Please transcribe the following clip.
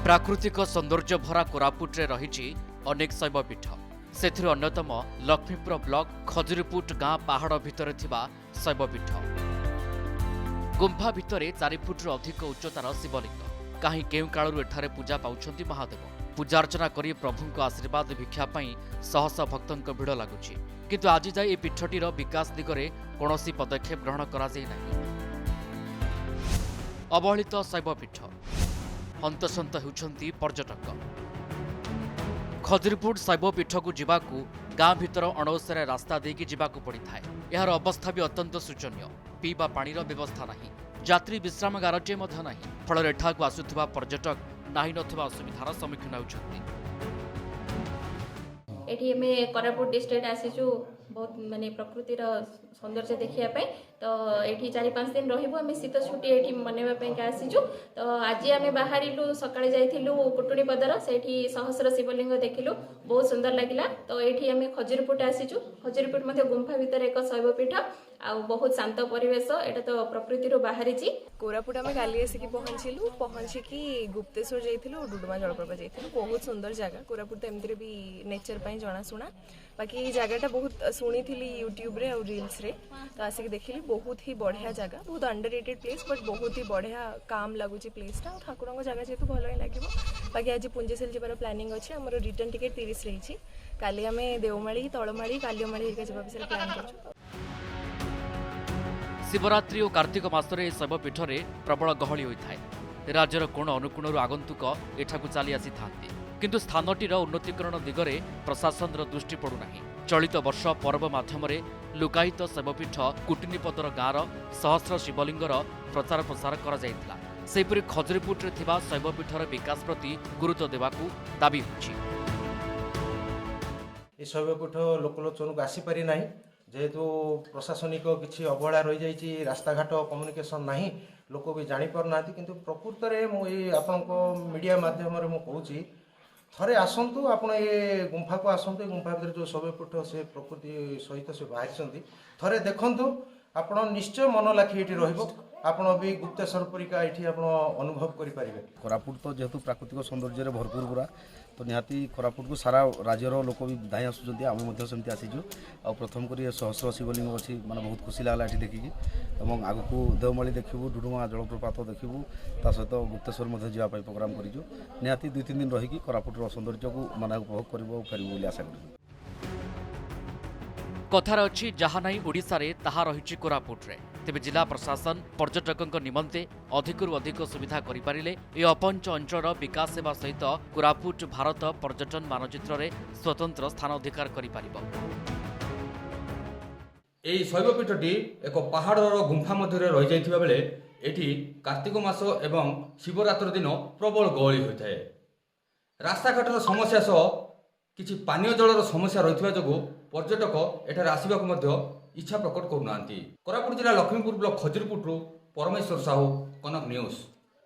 प्राकृतिक सौंदर्य भरा कोरापुटे रही अनेक शैवपीठ से अन्यतम लक्ष्मीपुर ब्लॉक खजुरीपुट गाँ पहाड़ भितर थिबा शैवपीठ गुंफा भितर 4 फुट्रु अधिक उच्चतार शिवलिंग कहीं केउ कालरू एठारे पूजा पाउछंती महादेव पूजार्चना करी प्रभुଙ୍କ आशीर्वाद भिक्षापाई शह शह भक्तों भिड़ लगुच किंतु आज जाए पीठटीर विकास दिगरे कौनसी पदक्षेप ग्रहण करा जाय नाही। अवहेलित शैवपीठ हंतसंत होउछंती पर्यटक खजुरीपुट शैवपीठ को जीवाकू गाँ भितर अणौसरे रास्ता देकी जीवाकू पड़ी थाए। यार अवस्था भी अत्यंत शोचनीय। पीवा पानीर व्यवस्था नहीं, यात्री विश्रामगारटे मध्य नहीं। फल एठाकू आसुथिबा पर्यटक नाही नथिबा असुविधार सम्मुखीन होउछंती। एठी हमें कोरापुट डिस्ट्रिक्ट आसीचु बहुत माने प्रकृतिर सौंदर्य देखिया पे तो एठी 4-5 दिन रहिबो। हमें शीत छुट्टी एठी मनेबा पे का आसीचु तो आज आमे बाहरिलु सकाळे जाइथिलु कुटुणी पदर सेठी सहस्र शिवलिंग देखिलु बहुत सुंदर लागिला। तो एठी हमें खजुरीपुट आसीचु। खजुरीपुट मध्ये गुंफा भीतर एक शैवपीठ आ बहुत शांत परिवेश एटा तो प्रकृतिर बाहरी छी। कोरापुट आमे काली आसी पहुंची गुप्तेश्वर जाइथिलु डुडुमा जलप्रपात जाइथिलु बहुत सुंदर जगह। कोरापुट एमतिर भी नेचर पई जणा सुना बाकी जगहटा बहुत शुणी थी यूट्यूब रे और रील्स रे तो आसिक देखिली बहुत ही बढ़िया जगह बहुत अंडररेटेड प्लेस बट बहुत ही बढ़िया काम लगुच प्लेसटा ठाकुर जगह जेतु भल ही लगे। बाकी आज पुंजेसेल जबार प्लानिंग अच्छे आम रिटर्न टिकेट 30 रही काली आम देवमाड़ी तलमाड़ी कालियमाड़ी जब विषय प्लान कर। शिवरात्रि और कार्तिक मासरे शैवपीठ में प्रबल गहली होता है। राज्यर कोण अनुकोण आगंतुक एठाकू चली आसी थांती किंतु स्थानटीर उन्नतीकरण दिगरे प्रशासन दृष्टि पड़ुना। चलित वर्ष पर्व माध्यम लुकायित शैवपीठ कुटिनीपदर गाँवर सहस्र शिवलिंगर प्रचार प्रसार कर खजुरीपुटे शैवपीठर विकास प्रति गुरुत्व देवाकू दाबी होछि। शैवपीठ लोकलोचन को आसीपारि ना जेहेतु प्रशासनिक किसी अवहेला रही जाइए रास्ताघाट कम्युनिकेशन ना लोक भी जापारना किंतु प्रकृत में मुझे आपण मीडिया माध्यम मुझे थरे आसतु आपण ये गुंफा को आसतु गुंफा भीतर जो शैवपीठ से प्रकृति सहित से बाहरी थरे देखु आपण निश्चय मन लाखी ये आपण भी गुप्तेश्वर परिका ये अनुभव करें। कोरापुट तो जेहेतु प्राकृतिक सौंदर्य भरपूर पूरा तो निहाती कोरापुट को सारा राज्यर लोक भी धाई आसुँच आम सेमती आसीचु आ प्रथम कर सहस्र शिवलिंग अच्छी माने बहुत खुशी लगला ये देखिकी और आग को देवमाली देखू डुडुमा जलप्रपात देखू ता सहित गुप्तेश्वर जावाई प्रोग्राम करूँ निहाती 2-3 दिन रहीकि कोरापुटर सौंदर्य को माने उपभोग करूँ फेरबू बोली आशा करूँ। कथार अच्छी जहाँ नहीं ओडिशा रे ताहा रही कोरापुट रे तेबे जिला प्रशासन पर्यटकों निमंते अधिकरु अधिक सुविधा करिपारिले ए अपंच अंचल विकास सेवा सहित कोरापुट भारत पर्यटन मानचित्र रे स्वतंत्र स्थान अधिकार करिपारिबो। एई शैवपीठटी एक पहाड़र गुंफा मध्य रही जाइथिबा बेले एठी कार्तिक मास एवं शिवरात्रि दिन प्रबल गहली होता है। रास्ताघाटर समस्या सह किछि पानीय जलर समस्या रही जो पर्यटक एठारे आसवाक इच्छा प्रकट करूना। कोरापुट जिला लक्ष्मीपुर ब्लॉक खजुरीपुटू परमेश्वर साहू, कनक न्यूज।